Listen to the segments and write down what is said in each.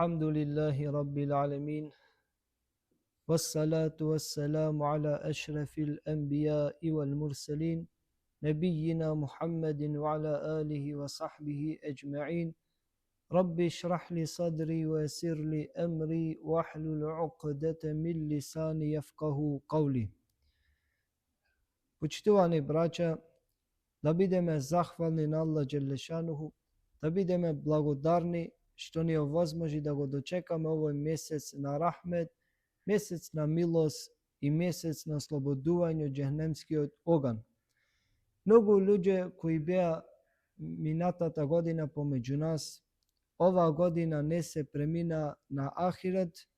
الحمد لله رب العالمين والصلاة والسلام على أشرف الأنبياء والمرسلين نبينا محمد وعلى آله وصحبه أجمعين رب اشرح لي صدري ويسر لي أمري واحلل عقدة من لساني يفقه قولي. Почитувани браќа, да бидеме захвални на Аллах Джелешануху, да бидеме благодарни што ни овозможи да го дочекаме овој месец на рахмет, месец на милост и месец на ослободување од џехенемскиот оган. Многу луѓе кои беа минатата година помеѓу нас, оваа година не се премина на ахирет.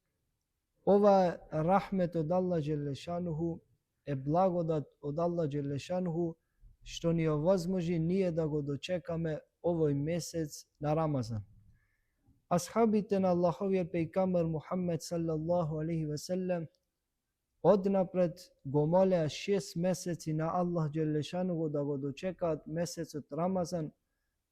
Ова е рахмет од Аллах Джелешануху, е благодат од Аллах Джелешануху, што ни овозможи ние да го дочекаме овој месец на Рамазан. Асхабите на Аллаховиот пејгамбер Мухаммед саллаллаху алейхи ве селем однапред го молеа 6 месеци на Аллах Джелешануху да го дочекаат месецот Рамазан,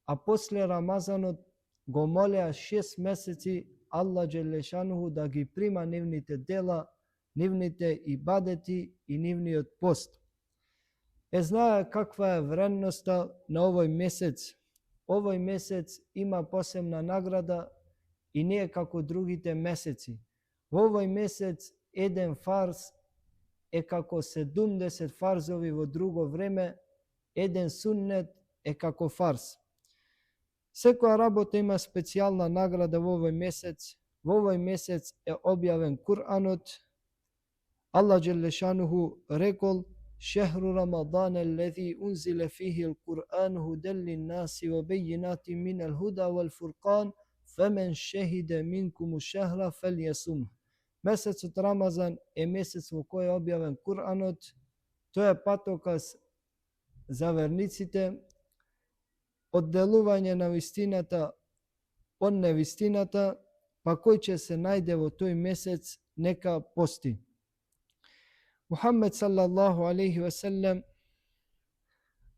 а после Рамазанот го молеа 6 месеци Аллах Джелешануху да ги прима нивните дела, нивните ибадети и нивниот пост. Знае каква е вредноста на овој месец. Овој месец има посебна награда и не е како другите месеци. Во овој месец еден фарз е како 70 фарзови во друго време, еден суннет е како фарз. Секоја работа има специјална награда во овој месец. Во овој месец е објавен Куранот. Аллах Джелешануху рекол: شهر رمضان الذي أنزل فيه القرآن هدى للناس وبينات من الهدى والفرقان فمن شهد منكم الشهر فليصمه. Месецот Рамазан е месец во кој е објавен Куранот. Тој е патоказ за верниците, одделување на вистината од невистината, па кој ќе се најде во тој месец нека пости. Мухаммед саллаллаху алейхи ве селем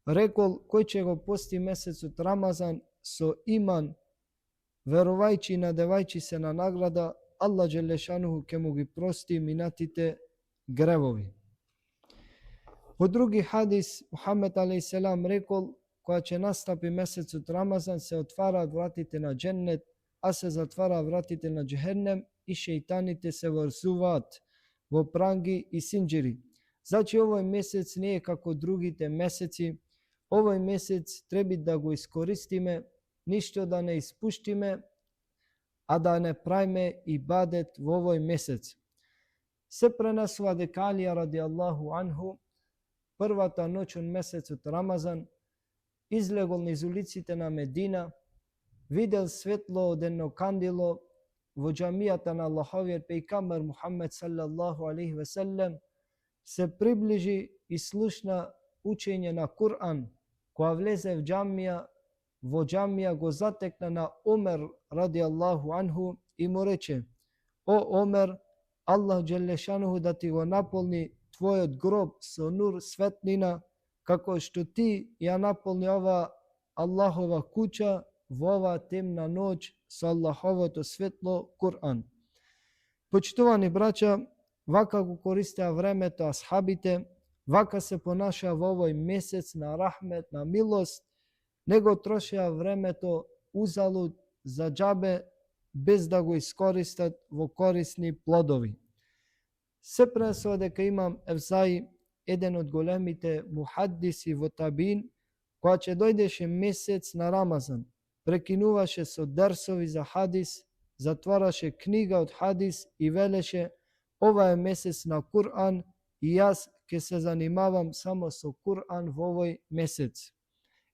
рекол: кој ќе го пости месецот Рамазан со иман, верувајќи и надевајќи се на награда, Аллах Джелешануху ќе му ги прости минатите гревови. Во други хадис Мухаммед алейхи селам рекол: кога ќе настапи месецот Рамазан, се отвараат вратите на џеннет, а се затвараат вратите на џехенем и шејтаните се врзуваат во пранги и синџири. Значи овој месец не е како другите месеци. Овој месец треба да го искористиме, ништо да не испуштиме, а да не правиме ибадет во овој месец. Се пренесува дека Алија радијаллаху анху првата ноќ од месецот Рамазан излегол низ улиците на Медина, видел светло од едно кандило во џамијата на Аллаховиот пејгамбер Мухаммед саллаллаху алейхи ве селем, се приближи и слушна учење на Куран. Кога влезе во џамија го затекна на Омер радијаллаху анху и му рече: о Омер, Аллах Джелешануху да ти го наполни твојот гроб со нур светлина, како што ти ја наполни ова Аллахова куќа во оваа темна ноќ со Аллаховото светло Куран. Почитувани браќа, вака го користеа времето асхабите, вака се понашаа во овој месец на рахмет, на милост, не го трошеа времето узалуд за џабе, без да го искористат во корисни плодови. Се пренесува дека имам Евзаи, еден од големите мухаддиси во табин, кога ќе дојдеше месец на Рамазан, прекинуваше со дерсови за хадис, затвараше книга од хадис и велеше: ова е месец на Куран и јас ќе се занимавам само со Куран во овој месец.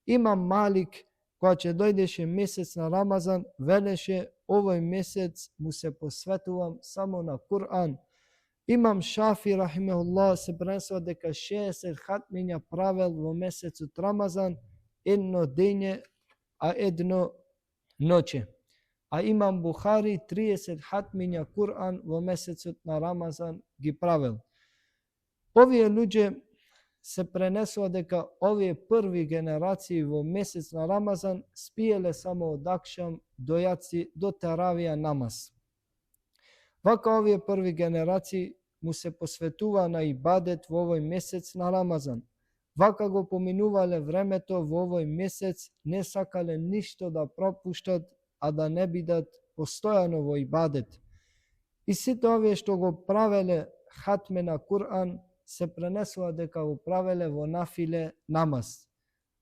Имам Малик, кога ќе дојдеше месец на Рамазан, велеше: овој месец му се посветувам само на Куран. Имам Шафи рахимехуллах се пренесува дека 60 хатмиња правел во месецот Рамазан, едно дење, а едно ноќе. А имам Бухари 30 хатмиња Куран во месецот на Рамазан ги правел. Овие луѓе се пренесува дека овие први генерации во месец на Рамазан спиеле само од акшам до јаци до таравија намаз. Вака овие први генерации му се посветува на ибадет во овој месец на Рамазан. Вака го поминувале времето во овој месец, не сакале ништо да пропуштат, а да не бидат постојано во ибадет. И сите овие што го правеле хатме на Кур'ан, се пренесува дека го правеле во нафиле намаз.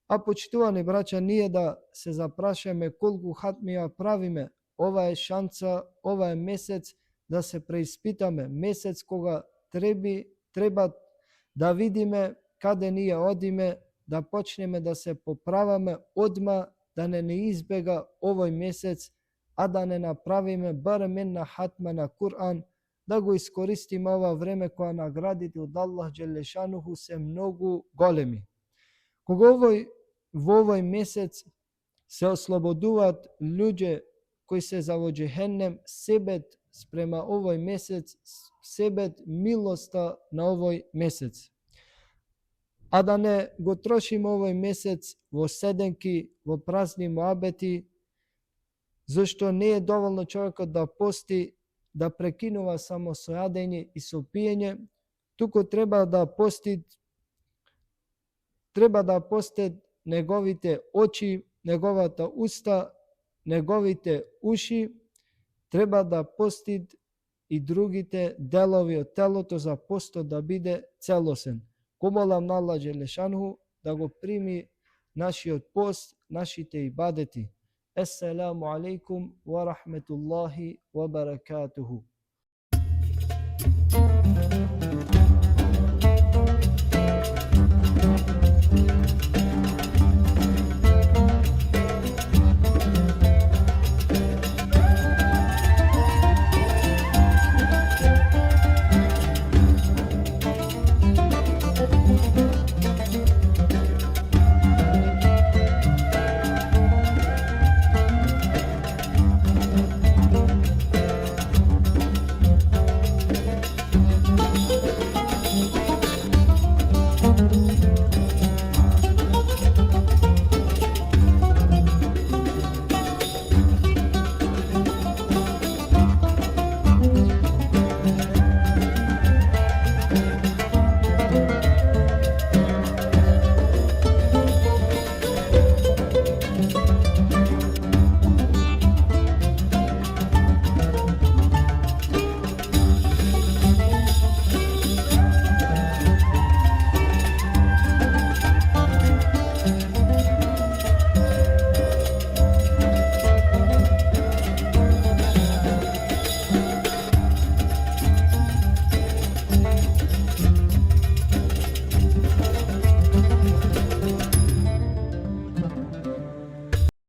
А почитувани браќа, ние да се запрашаме колку хатми ја правиме, ова е шанса, ова е месец да се преиспитаме, месец кога треба да видиме каде ние одиме, да почнеме да се поправаме одма, да не избега овој месец, а да не направиме барем една хатма на Кур'ан, да го искористиме ова време кога наградите од Аллах Джелешануху се многу големи. Кога во овој месец се ослободуваат луѓе кои се за во џехенем, себет спрема овој месец, себет милоста на овој месец. А да не го трошиме овој месец во седенки, во празни муабети, зашто не е доволно човекот да пости, да прекинува само со јадење и со пиење, туку треба да постат неговите очи, неговата уста, неговите уши, треба да постит и другите делови од телото за постот да биде целосен. Го молам на Аллах Джелешанху да го прими нашиот пост, нашите ибадети. Ассаламу алейкум ва рахметуллахи ва баракатуху.